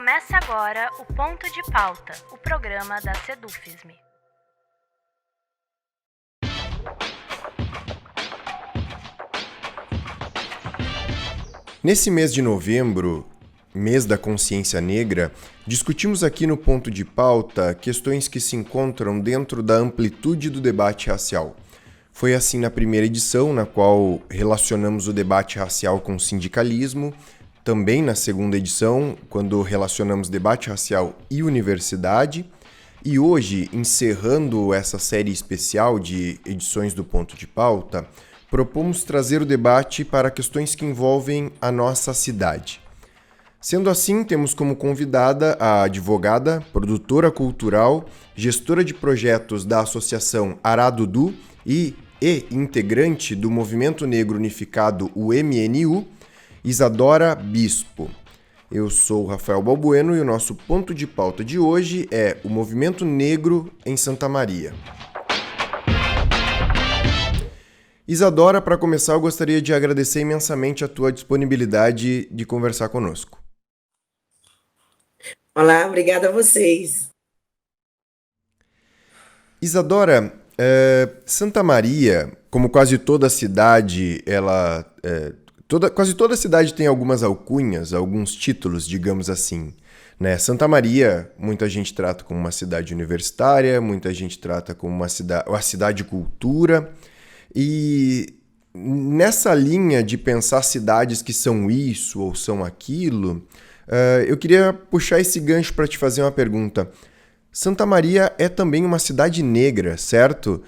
Começa agora o Ponto de Pauta, o programa da Sedufisme. Nesse mês de novembro, mês da consciência negra, discutimos aqui no Ponto de Pauta questões que se encontram dentro da amplitude do debate racial. Foi assim na primeira edição, na qual relacionamos o debate racial com o sindicalismo, também na segunda edição, quando relacionamos debate racial e universidade, e hoje, encerrando essa série especial de edições do Ponto de Pauta, propomos trazer o debate para questões que envolvem a nossa cidade. Sendo assim, temos como convidada a advogada, produtora cultural, gestora de projetos da Associação Aradudu e integrante do Movimento Negro Unificado, o MNU, Isadora Bispo. Eu sou Rafael Balbueno e o nosso ponto de pauta de hoje é o Movimento Negro em Santa Maria. Isadora, para começar, eu gostaria de agradecer imensamente a tua disponibilidade de conversar conosco. Olá, obrigada a vocês. Isadora, Santa Maria, como quase toda cidade, quase toda cidade tem algumas alcunhas, alguns títulos, digamos assim, né? Santa Maria, muita gente trata como uma cidade universitária, muita gente trata como uma cidade cultura. E nessa linha de pensar cidades que são isso ou são aquilo, eu queria puxar esse gancho para te fazer uma pergunta. Santa Maria é também uma cidade negra, certo?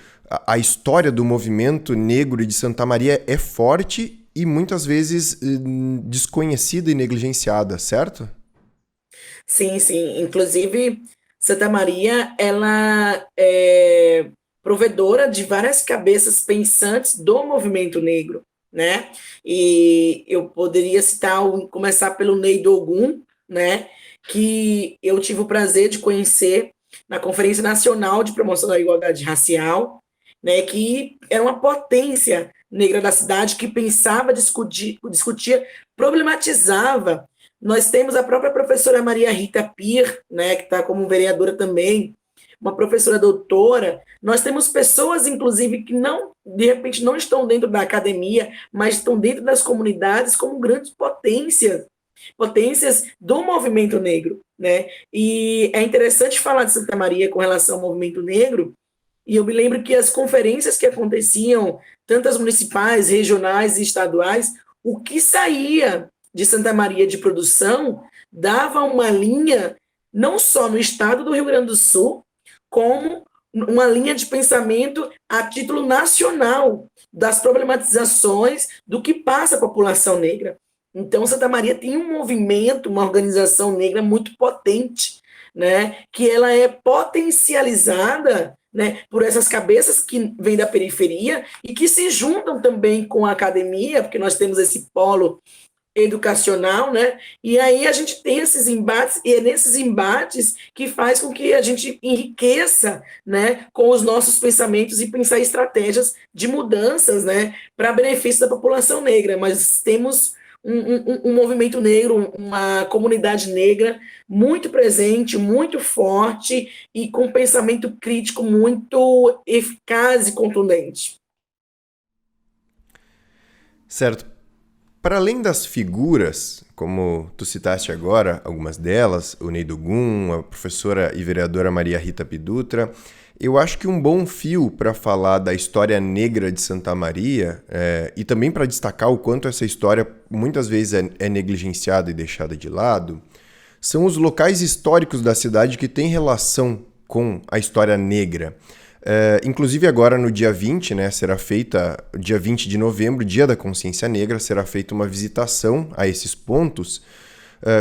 A história do movimento negro de Santa Maria é forte e muitas vezes desconhecida e negligenciada, certo? Sim, sim. Inclusive, Santa Maria, ela é provedora de várias cabeças pensantes do movimento negro, né? E eu poderia começar pelo Ney Dogum, né? Que eu tive o prazer de conhecer na Conferência Nacional de Promoção da Igualdade Racial, né? Que era uma potência negra da cidade que pensava, discutia, problematizava. Nós temos a própria professora Maria Rita Pir, né, que está como vereadora também, uma professora doutora. Nós temos pessoas, inclusive, que não, de repente, não estão dentro da academia, mas estão dentro das comunidades como grandes potências do movimento negro, né? E é interessante falar de Santa Maria com relação ao movimento negro, e eu me lembro que as conferências que aconteciam, tantas municipais, regionais e estaduais, o que saía de Santa Maria de produção dava uma linha, não só no estado do Rio Grande do Sul, como uma linha de pensamento a título nacional das problematizações do que passa a população negra. Então, Santa Maria tem um movimento, uma organização negra muito potente, né, que ela é potencializada, né, por essas cabeças que vêm da periferia e que se juntam também com a academia, porque nós temos esse polo educacional, né? E aí a gente tem esses embates, e é nesses embates que faz com que a gente enriqueça, né, com os nossos pensamentos e pensar estratégias de mudanças, né, para benefício da população negra. Mas temos um movimento negro, uma comunidade negra muito presente, muito forte e com pensamento crítico muito eficaz e contundente. Certo. Para além das figuras, como tu citaste agora, algumas delas, o Ney Dogum, a professora e vereadora Maria Rita Pidutra, eu acho que um bom fio para falar da história negra de Santa Maria e também para destacar o quanto essa história muitas vezes é negligenciada e deixada de lado, são os locais históricos da cidade que têm relação com a história negra. Inclusive agora no dia 20, né, será feita, dia 20 de novembro, Dia da Consciência Negra, será feita uma visitação a esses pontos.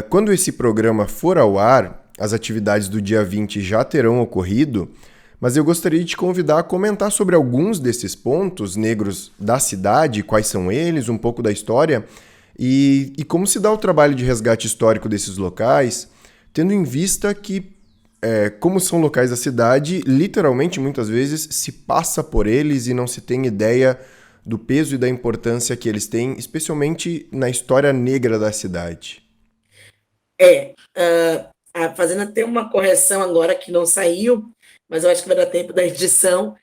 Quando esse programa for ao ar, as atividades do dia 20 já terão ocorrido, mas eu gostaria de te convidar a comentar sobre alguns desses pontos negros da cidade, quais são eles, um pouco da história e como se dá o trabalho de resgate histórico desses locais, tendo em vista que como são locais da cidade, literalmente, muitas vezes, se passa por eles e não se tem ideia do peso e da importância que eles têm, especialmente na história negra da cidade. Fazendo até uma correção agora que não saiu, mas eu acho que vai dar tempo da edição,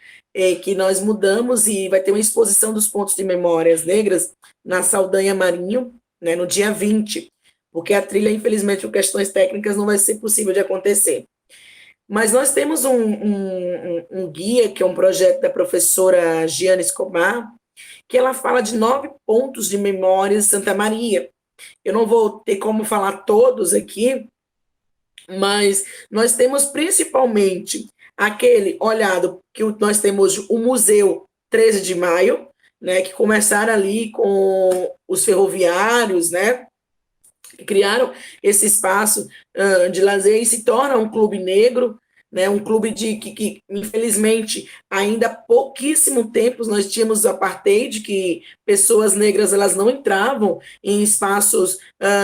que nós mudamos e vai ter uma exposição dos pontos de memórias negras na Saldanha Marinho, né, no dia 20, porque a trilha, infelizmente, por questões técnicas, não vai ser possível de acontecer. Mas nós temos um guia, que é um projeto da professora Giane Escobar, que ela fala de 9 pontos de memórias de Santa Maria. Eu não vou ter como falar todos aqui, mas nós temos principalmente aquele olhado que nós temos o Museu 13 de Maio, né, que começaram ali com os ferroviários, né, que criaram esse espaço de lazer e se torna um clube negro, né, um clube que, infelizmente, ainda há pouquíssimo tempo nós tínhamos o apartheid, que pessoas negras elas não entravam em espaços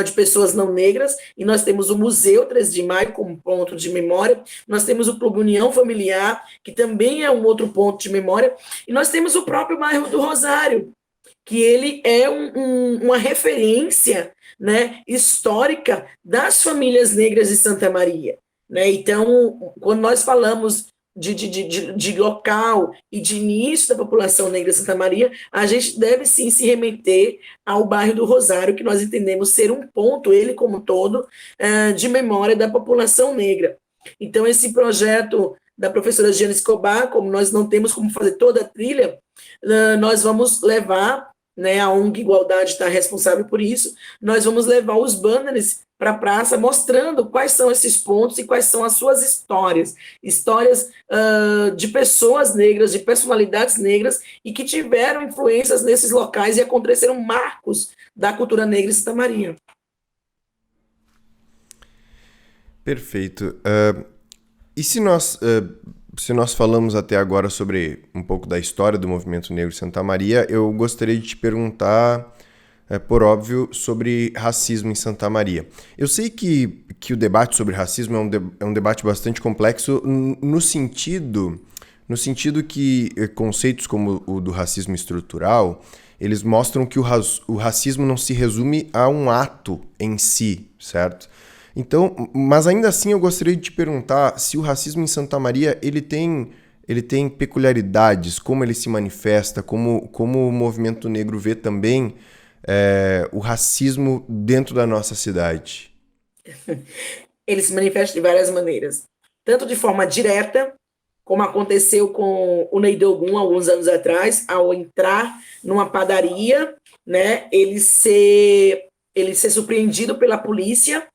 de pessoas não negras, e nós temos o Museu 13 de Maio como ponto de memória, nós temos o Clube União Familiar, que também é um outro ponto de memória, e nós temos o próprio bairro do Rosário, que ele é uma referência, né, histórica das famílias negras de Santa Maria. Né? Então, quando nós falamos de local e de início da população negra de Santa Maria, a gente deve sim se remeter ao bairro do Rosário, que nós entendemos ser um ponto, ele como todo, de memória da população negra. Então, esse projeto da professora Giane Escobar, como nós não temos como fazer toda a trilha, nós vamos levar, né, a ONG Igualdade está responsável por isso, nós vamos levar os banners para a praça, mostrando quais são esses pontos e quais são as suas histórias de pessoas negras, de personalidades negras, e que tiveram influências nesses locais e aconteceram marcos da cultura negra em Santa Maria. Perfeito. E se nós falamos até agora sobre um pouco da história do movimento negro de Santa Maria, eu gostaria de te perguntar, por óbvio, sobre racismo em Santa Maria. Eu sei que o debate sobre racismo é um debate bastante complexo no sentido que conceitos como o do racismo estrutural, eles mostram que o racismo não se resume a um ato em si, certo? Então, mas ainda assim eu gostaria de te perguntar se o racismo em Santa Maria ele tem peculiaridades, como ele se manifesta, como o movimento negro vê também o racismo dentro da nossa cidade. Ele se manifesta de várias maneiras, tanto de forma direta, como aconteceu com o Ney Dogum alguns anos atrás, ao entrar numa padaria, né, ele ser surpreendido pela polícia,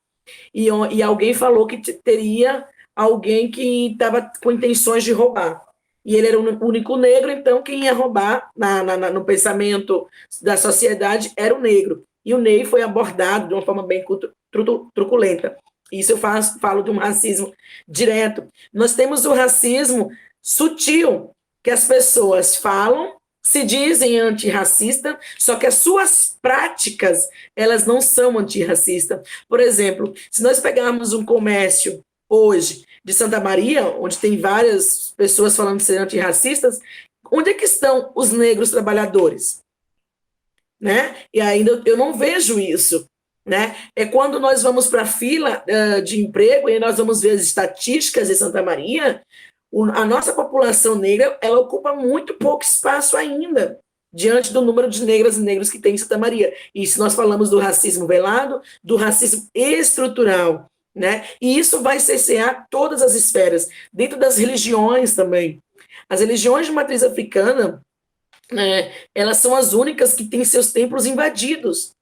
e alguém falou que teria alguém que estava com intenções de roubar. E ele era o único negro, então quem ia roubar no pensamento da sociedade era o negro. E o Ney foi abordado de uma forma bem truculenta. Isso eu falo de um racismo direto. Nós temos o racismo sutil, que as pessoas falam, se dizem antirracista, só que as suas práticas, elas não são antirracistas. Por exemplo, se nós pegarmos um comércio hoje de Santa Maria, onde tem várias pessoas falando de ser antirracistas, onde é que estão os negros trabalhadores? Né? E ainda eu não vejo isso. Né? É quando nós vamos para a fila de emprego e nós vamos ver as estatísticas de Santa Maria, a nossa população negra ela ocupa muito pouco espaço ainda, diante do número de negras e negros que tem em Santa Maria. E se nós falamos do racismo velado, do racismo estrutural, né? E isso vai cercear todas as esferas, dentro das religiões também. As religiões de matriz africana, né, elas são as únicas que têm seus templos invadidos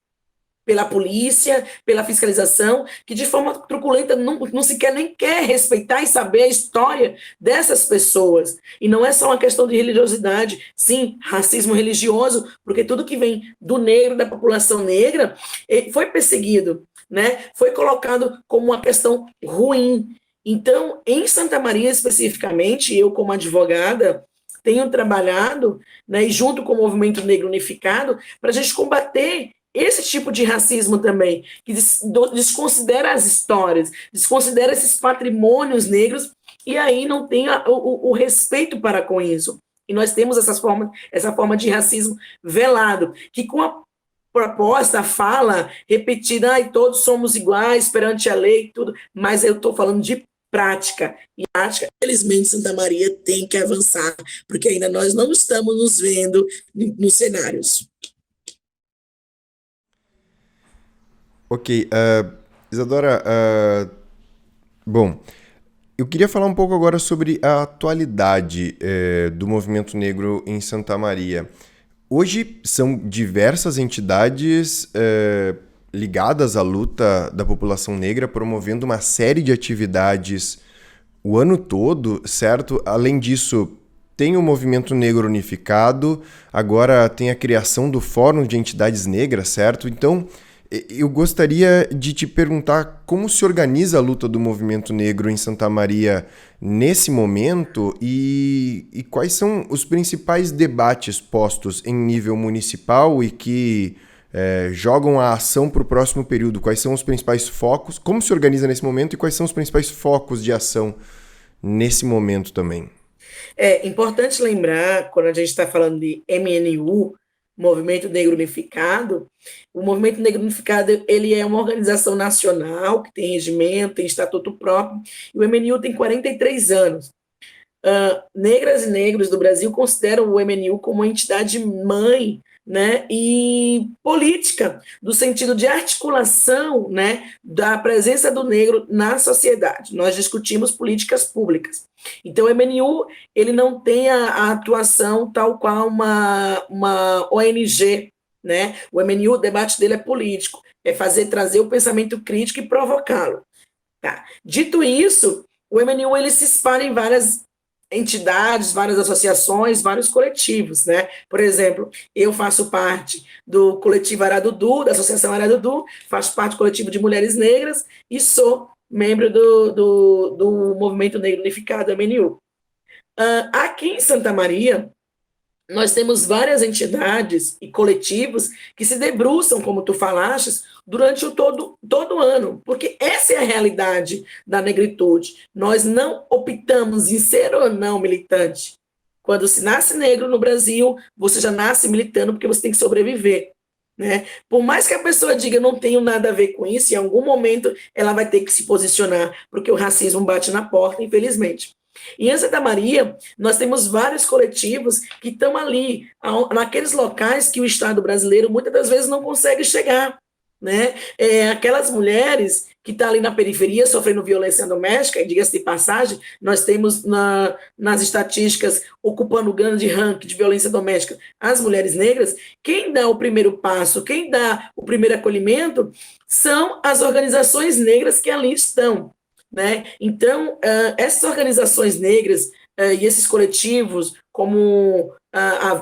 pela polícia, pela fiscalização, que de forma truculenta não sequer nem quer respeitar e saber a história dessas pessoas. E não é só uma questão de religiosidade, sim, racismo religioso, porque tudo que vem do negro, da população negra, foi perseguido, né? Foi colocado como uma questão ruim. Então, em Santa Maria especificamente, eu como advogada, tenho trabalhado, né, e junto com o Movimento Negro Unificado, para a gente combater esse tipo de racismo também, que desconsidera as histórias, desconsidera esses patrimônios negros, e aí não tem o respeito para com isso. E nós temos essa forma de racismo velado, que com a proposta, a fala repetida, todos somos iguais perante a lei, tudo, mas eu estou falando de prática. E prática, infelizmente, Santa Maria tem que avançar, porque ainda nós não estamos nos vendo nos cenários. Ok, Isadora, bom, eu queria falar um pouco agora sobre a atualidade do movimento negro em Santa Maria. Hoje são diversas entidades ligadas à luta da população negra, promovendo uma série de atividades o ano todo, certo? Além disso, tem o Movimento Negro Unificado, agora tem a criação do Fórum de Entidades Negras, certo? Então, eu gostaria de te perguntar como se organiza a luta do movimento negro em Santa Maria nesse momento e quais são os principais debates postos em nível municipal e que jogam a ação para o próximo período. Quais são os principais focos, como se organiza nesse momento e quais são os principais focos de ação nesse momento também? É importante lembrar, quando a gente está falando de MNU, Movimento Negro Unificado, o Movimento Negro Unificado ele é uma organização nacional que tem regimento, tem estatuto próprio, e o MNU tem 43 anos. Negras e negros do Brasil consideram o MNU como uma entidade mãe, né, e política, do sentido de articulação, né, da presença do negro na sociedade. Nós discutimos políticas públicas. Então, o MNU ele não tem a atuação tal qual uma ONG. Né? O MNU, o debate dele é político, é trazer o pensamento crítico e provocá-lo. Tá? Dito isso, o MNU ele se espalha em várias entidades, várias associações, vários coletivos, né? Por exemplo, eu faço parte do coletivo Aradudu, da Associação Aradudu, faço parte do coletivo de mulheres negras e sou membro do Movimento Negro Unificado, MNU. Aqui em Santa Maria, nós temos várias entidades e coletivos que se debruçam, como tu falaste, durante todo o ano, porque essa é a realidade da negritude. Nós não optamos em ser ou não militante. Quando se nasce negro no Brasil, você já nasce militando porque você tem que sobreviver. Né? Por mais que a pessoa diga não tenho nada a ver com isso, em algum momento ela vai ter que se posicionar, porque o racismo bate na porta, infelizmente. E em Santa Maria, nós temos vários coletivos que estão ali, naqueles locais que o Estado brasileiro muitas das vezes não consegue chegar. Né? Aquelas mulheres que estão ali na periferia sofrendo violência doméstica, e diga-se de passagem, nós temos nas estatísticas ocupando o grande ranking de violência doméstica as mulheres negras. Quem dá o primeiro passo, quem dá o primeiro acolhimento são as organizações negras que ali estão. Né? Então, essas organizações negras e esses coletivos, como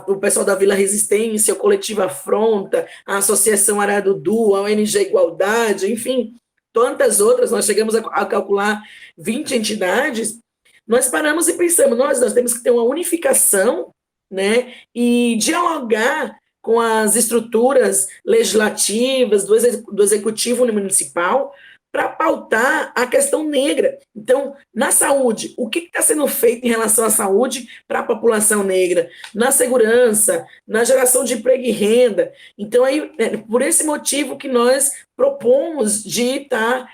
o pessoal da Vila Resistência, o coletivo Afronta, a Associação Aradudu, a ONG Igualdade, enfim, tantas outras, nós chegamos a calcular 20 entidades, nós paramos e pensamos, nós temos que ter uma unificação, né, e dialogar com as estruturas legislativas do executivo municipal, para pautar a questão negra. Então, na saúde, o que está sendo feito em relação à saúde para a população negra? Na segurança, na geração de emprego e renda. Então, aí, por esse motivo que nós propomos de estar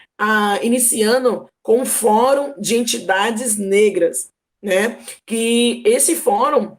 iniciando com um fórum de entidades negras, né? Que esse fórum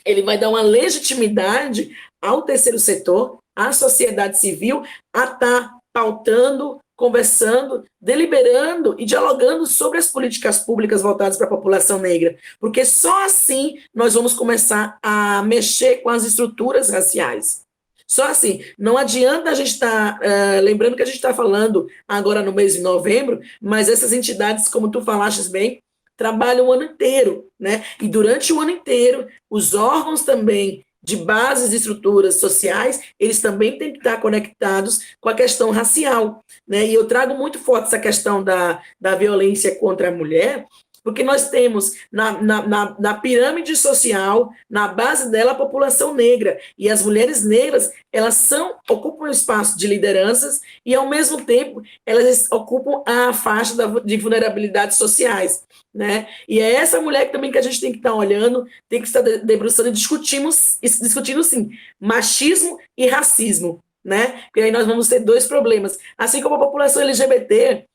ele vai dar uma legitimidade ao terceiro setor, à sociedade civil, a estar pautando, conversando, deliberando e dialogando sobre as políticas públicas voltadas para a população negra, porque só assim nós vamos começar a mexer com as estruturas raciais. Só assim, não adianta a gente estar, lembrando que a gente está falando agora no mês de novembro, mas essas entidades, como tu falaste bem, trabalham o ano inteiro, né? E durante o ano inteiro, os órgãos também de bases de estruturas sociais, eles também têm que estar conectados com a questão racial, né? E eu trago muito forte essa questão da violência contra a mulher, porque nós temos na pirâmide social, na base dela, a população negra, e as mulheres negras, elas ocupam um espaço de lideranças e, ao mesmo tempo, elas ocupam a faixa de vulnerabilidades sociais, né? E é essa mulher também que a gente tem que estar olhando, tem que estar debruçando e discutindo, sim, machismo e racismo, né? Porque aí nós vamos ter dois problemas. Assim como a população LGBT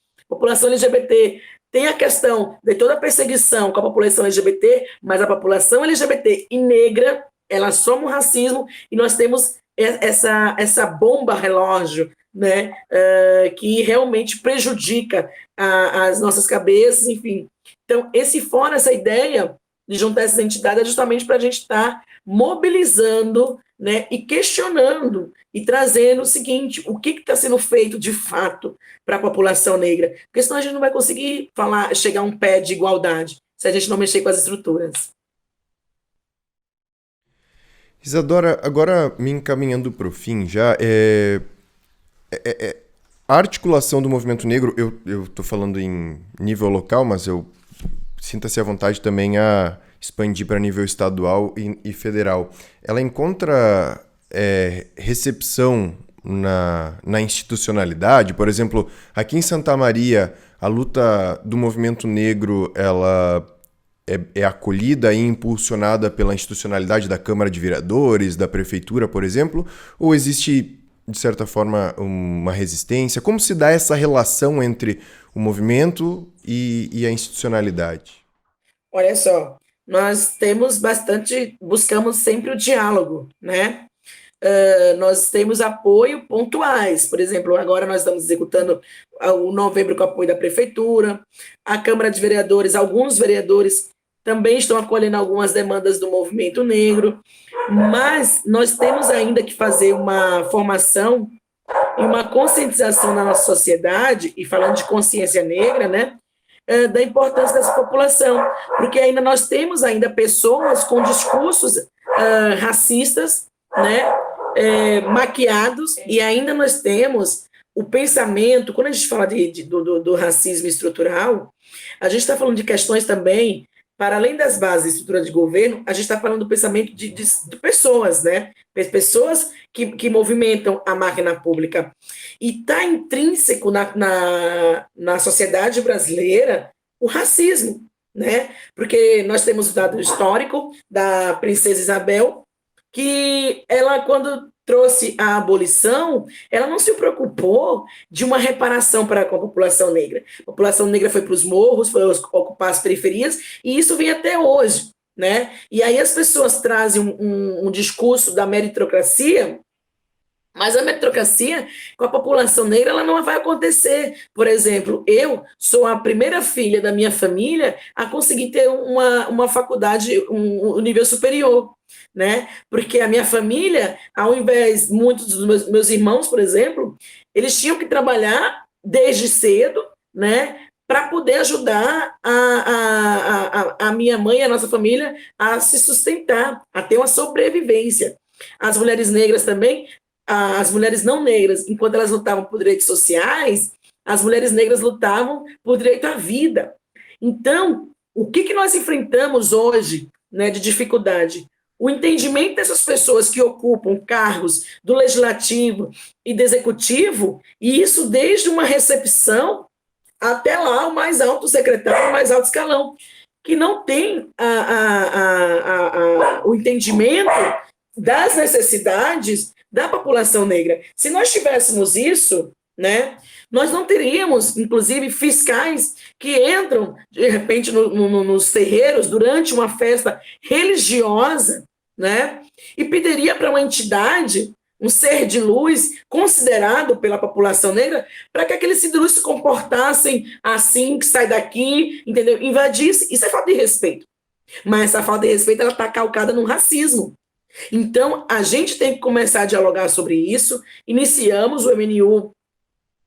tem a questão de toda a perseguição com a população LGBT, mas a população LGBT e negra, ela sofre um racismo e nós temos essa bomba relógio, né, que realmente prejudica as nossas cabeças, enfim. Então, essa ideia de juntar essas entidades é justamente para a gente estar mobilizando, né, e questionando e trazendo o seguinte: o que está sendo feito de fato para a população negra? Porque senão a gente não vai conseguir chegar a um pé de igualdade se a gente não mexer com as estruturas. Isadora, agora me encaminhando para o fim já, a articulação do movimento negro, eu estou falando em nível local, mas eu sinta-se à vontade também a expandir para nível estadual e federal. Ela encontra recepção na institucionalidade? Por exemplo, aqui em Santa Maria, a luta do movimento negro, ela é acolhida e impulsionada pela institucionalidade da Câmara de Vereadores, da Prefeitura, por exemplo? Ou existe, de certa forma, uma resistência? Como se dá essa relação entre o movimento e a institucionalidade? Olha só, nós buscamos sempre o diálogo, né? Nós temos apoio pontuais, por exemplo, agora nós estamos executando o novembro com apoio da Prefeitura, a Câmara de Vereadores, alguns vereadores também estão acolhendo algumas demandas do movimento negro, mas nós temos ainda que fazer uma formação e uma conscientização na nossa sociedade, e falando de consciência negra, né, da importância dessa população, porque ainda nós temos ainda pessoas com discursos racistas, né, maquiados, e ainda nós temos o pensamento, quando a gente fala do racismo estrutural, a gente está falando de questões também, para além das bases da estrutura de governo, a gente está falando do pensamento de pessoas, né? Pessoas que movimentam a máquina pública. E está intrínseco na sociedade brasileira o racismo, né? Porque nós temos o dado histórico da princesa Isabel, que ela, quando trouxe a abolição, ela não se preocupou de uma reparação para a população negra. A população negra foi para os morros, foi ocupar as periferias, e isso vem até hoje, né? E aí as pessoas trazem um discurso da meritocracia, mas a meritocracia com a população negra ela não vai acontecer. Por exemplo, eu sou a primeira filha da minha família a conseguir ter uma faculdade, um nível superior, né? Porque a minha família, ao invés, muitos dos meus irmãos, por exemplo, eles tinham que trabalhar desde cedo, né? Para poder ajudar a minha mãe, a nossa família, a se sustentar, a ter uma sobrevivência. As mulheres negras também, as mulheres não negras, enquanto elas lutavam por direitos sociais, as mulheres negras lutavam por direito à vida. Então, o que nós enfrentamos hoje, né, de dificuldade? O entendimento dessas pessoas que ocupam cargos do legislativo e do executivo, e isso desde uma recepção até lá o mais alto secretário, o mais alto escalão, que não tem o entendimento das necessidades da população negra. Se nós tivéssemos isso, né, nós não teríamos, inclusive, fiscais que entram, de repente, nos terreiros durante uma festa religiosa, né, e pediria para uma entidade, um ser de luz, considerado pela população negra, para que aqueles seres de luz se comportassem assim, que sai daqui, entendeu? Invadisse. Isso é falta de respeito. Mas essa falta de respeito ela está calcada no racismo. Então, a gente tem que começar a dialogar sobre isso. Iniciamos o MNU,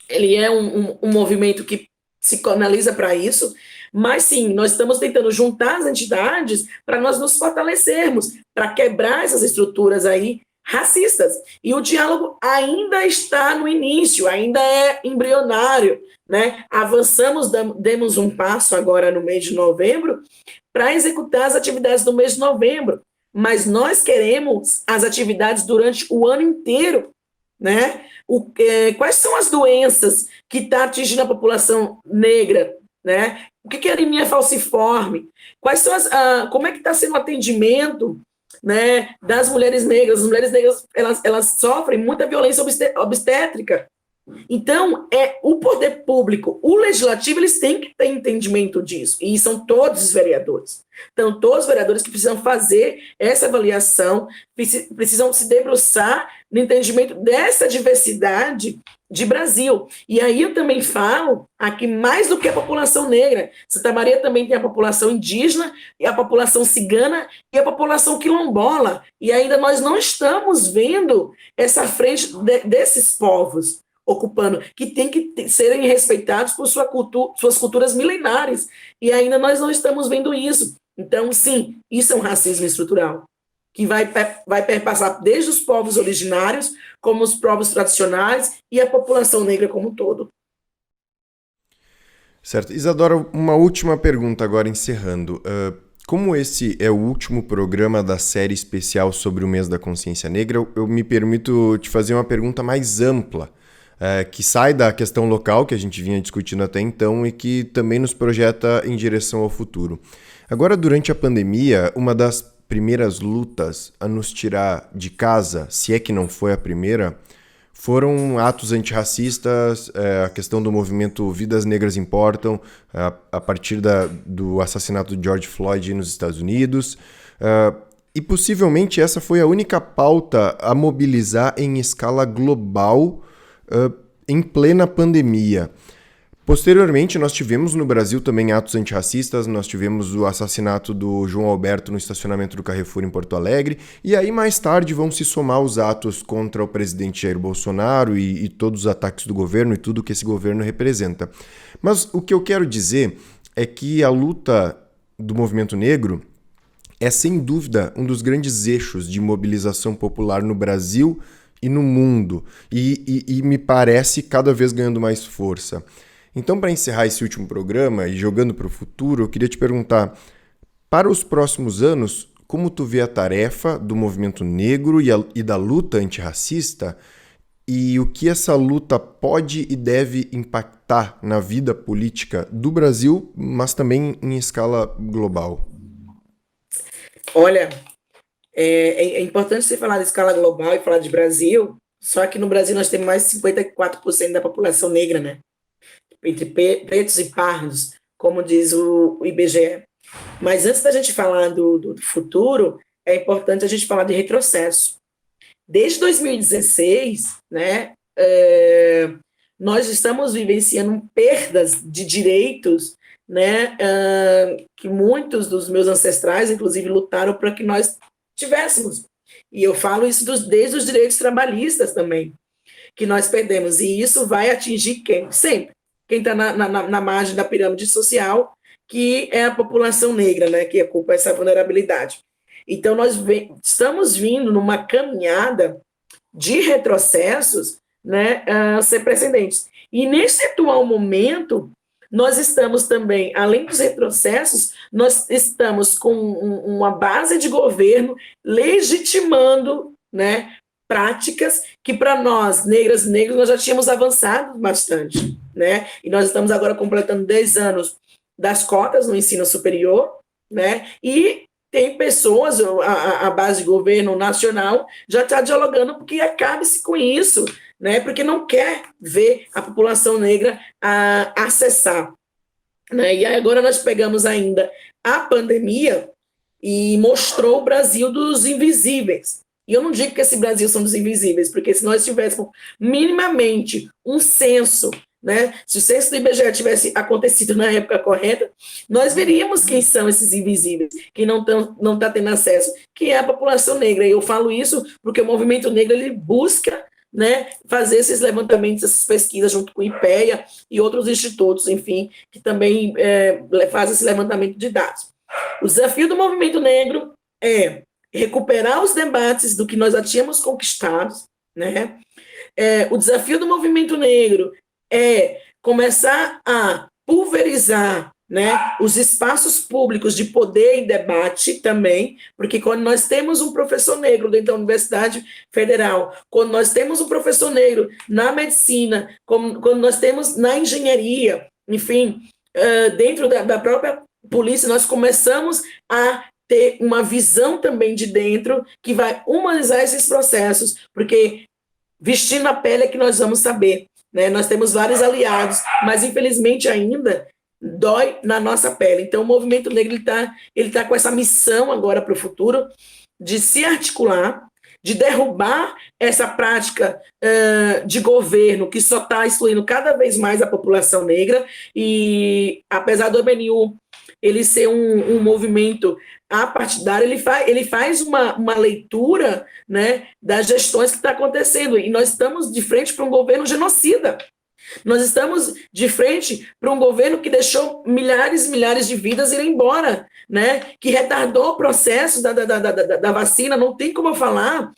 ele é um movimento que se canaliza para isso, mas sim, nós estamos tentando juntar as entidades para nós nos fortalecermos, para quebrar essas estruturas aí racistas. E o diálogo ainda está no início, ainda é embrionário, né? Avançamos, demos um passo agora no mês de novembro para executar as atividades do mês de novembro, mas nós queremos as atividades durante o ano inteiro, né? Quais são as doenças que estão atingindo a população negra, né? O que é anemia falciforme? Quais são como é que está sendo o atendimento né, das mulheres negras. As mulheres negras, elas sofrem muita violência obstétrica. Então, o poder público, o legislativo, eles têm que ter entendimento disso, e são todos os vereadores. Então, todos os vereadores que precisam fazer essa avaliação, precisam se debruçar no entendimento dessa diversidade de Brasil. E aí eu também falo aqui mais do que a população negra. Santa Maria também tem a população indígena, e a população cigana e a população quilombola. E ainda nós não estamos vendo essa frente desses povos ocupando, que tem que serem respeitados por suas culturas milenares. E ainda nós não estamos vendo isso. Então, sim, isso é um racismo estrutural, que vai perpassar desde os povos originários, como os povos tradicionais e a população negra como um todo. Certo. Isadora, uma última pergunta agora, encerrando. Como esse é o último programa da série especial sobre o mês da consciência negra, eu me permito te fazer uma pergunta mais ampla, que sai da questão local, que a gente vinha discutindo até então, e que também nos projeta em direção ao futuro. Agora, durante a pandemia, uma das primeiras lutas a nos tirar de casa, se é que não foi a primeira, foram atos antirracistas, a questão do movimento Vidas Negras Importam, a partir do assassinato de George Floyd nos Estados Unidos, e possivelmente essa foi a única pauta a mobilizar em escala global em plena pandemia. Posteriormente, nós tivemos no Brasil também atos antirracistas, nós tivemos o assassinato do João Alberto no estacionamento do Carrefour em Porto Alegre, e aí mais tarde vão se somar os atos contra o presidente Jair Bolsonaro e todos os ataques do governo e tudo que esse governo representa. Mas o que eu quero dizer é que a luta do movimento negro é, sem dúvida, um dos grandes eixos de mobilização popular no Brasil e no mundo, e me parece cada vez ganhando mais força. Então, para encerrar esse último programa e jogando para o futuro, eu queria te perguntar, para os próximos anos, como tu vê a tarefa do movimento negro e da luta antirracista, e o que essa luta pode e deve impactar na vida política do Brasil, mas também em escala global? Olha, é importante você falar de escala global e falar de Brasil, só que no Brasil nós temos mais de 54% da população negra, né? Entre pretos e pardos, como diz o IBGE. Mas antes da gente falar do futuro, é importante a gente falar de retrocesso. Desde 2016, né, nós estamos vivenciando perdas de direitos, né, que muitos dos meus ancestrais, inclusive, lutaram para que nós tivéssemos. E eu falo isso desde os direitos trabalhistas também, que nós perdemos. E isso vai atingir quem? Sempre. Quem está na margem da pirâmide social, que é a população negra, né, que ocupa essa vulnerabilidade. Então, nós estamos vindo numa caminhada de retrocessos, né, sem precedentes. E nesse atual momento, nós estamos também, além dos retrocessos, nós estamos com uma base de governo legitimando, né, práticas que para nós, negras e negros, nós já tínhamos avançado bastante, né? E nós estamos agora completando 10 anos das cotas no ensino superior, né? E tem pessoas, a base de governo nacional já está dialogando porque acabe-se com isso, né? Porque não quer ver a população negra acessar, né? E agora nós pegamos ainda a pandemia e mostrou o Brasil dos invisíveis. E eu não digo que esse Brasil são dos invisíveis, porque se nós tivéssemos minimamente um censo, né, se o censo do IBGE tivesse acontecido na época correta, nós veríamos quem são esses invisíveis, quem não está tendo acesso, que é a população negra. E eu falo isso porque o movimento negro ele busca, né, fazer esses levantamentos, essas pesquisas junto com o IPEA e outros institutos, enfim, que também fazem esse levantamento de dados. O desafio do movimento negro é recuperar os debates do que nós já tínhamos conquistado, né? O desafio do movimento negro é começar a pulverizar, né, os espaços públicos de poder e debate também, porque quando nós temos um professor negro dentro da Universidade Federal, quando nós temos um professor negro na medicina, quando nós temos na engenharia, enfim, dentro da própria polícia, nós começamos a ter uma visão também de dentro que vai humanizar esses processos, porque vestindo a pele é que nós vamos saber, né? Nós temos vários aliados, mas infelizmente ainda dói na nossa pele. Então o movimento negro ele tá com essa missão agora para o futuro de se articular, de derrubar essa prática de governo que só está excluindo cada vez mais a população negra. E apesar do MNU ele ser um movimento apartidário, ele faz uma leitura, né, das gestões que está acontecendo, e nós estamos de frente para um governo genocida. Nós estamos de frente para um governo que deixou milhares e milhares de vidas irem embora, né? Que retardou o processo da vacina. Não tem como eu falar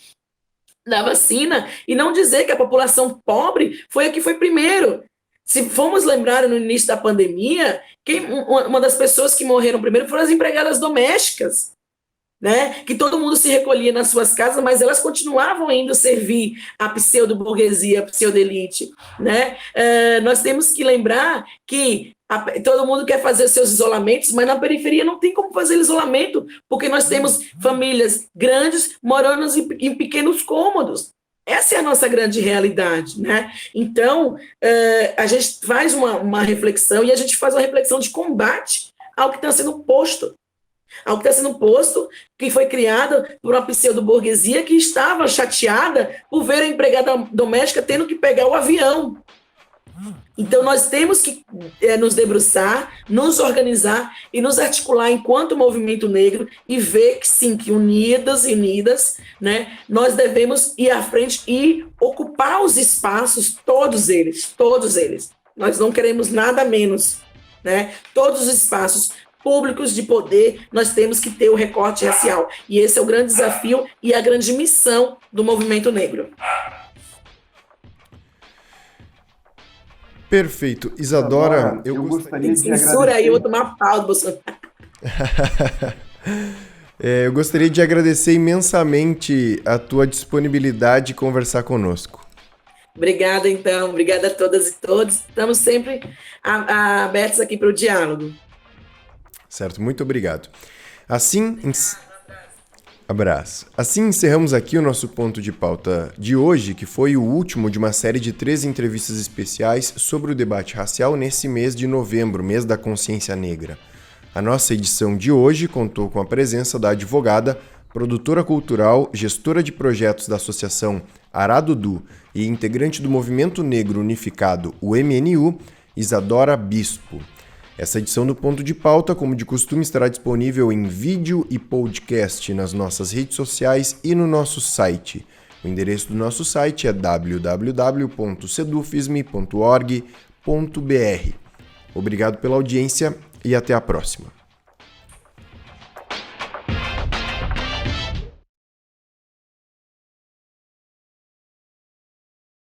da vacina e não dizer que a população pobre foi a que foi primeiro. Se formos lembrar no início da pandemia, uma das pessoas que morreram primeiro foram as empregadas domésticas, né? Que todo mundo se recolhia nas suas casas, mas elas continuavam indo servir a pseudo-burguesia, a pseudo-elite, né? Nós temos que lembrar que todo mundo quer fazer seus isolamentos, mas na periferia não tem como fazer isolamento, porque nós temos famílias grandes morando em pequenos cômodos. Essa é a nossa grande realidade, né? Então, a gente faz uma reflexão, e a gente faz uma reflexão de combate ao que está sendo posto. Ao que está sendo posto, que foi criada por uma pseudo-burguesia que estava chateada por ver a empregada doméstica tendo que pegar o avião. Então, nós temos que nos debruçar, nos organizar e nos articular enquanto movimento negro e ver que, sim, que unidas, né, nós devemos ir à frente e ocupar os espaços, todos eles. Nós não queremos nada menos, né? Todos os espaços públicos de poder, nós temos que ter o recorte racial. E esse é o grande desafio e a grande missão do movimento negro. Perfeito. Isadora, eu gostaria de agradecer... Censura aí, eu vou tomar pau do Bolsonaro. Eu gostaria de agradecer imensamente a tua disponibilidade de conversar conosco. Obrigada, então. Obrigada a todas e todos. Estamos sempre abertos aqui para o diálogo. Certo, muito obrigado. Abraço. Assim encerramos aqui o nosso ponto de pauta de hoje, que foi o último de uma série de 3 entrevistas especiais sobre o debate racial nesse mês de novembro, mês da consciência negra. A nossa edição de hoje contou com a presença da advogada, produtora cultural, gestora de projetos da Associação Aradudu e integrante do Movimento Negro Unificado, o MNU, Isadora Bispo. Essa edição do Ponto de Pauta, como de costume, estará disponível em vídeo e podcast nas nossas redes sociais e no nosso site. O endereço do nosso site é www.sedufisme.org.br. Obrigado pela audiência e até a próxima.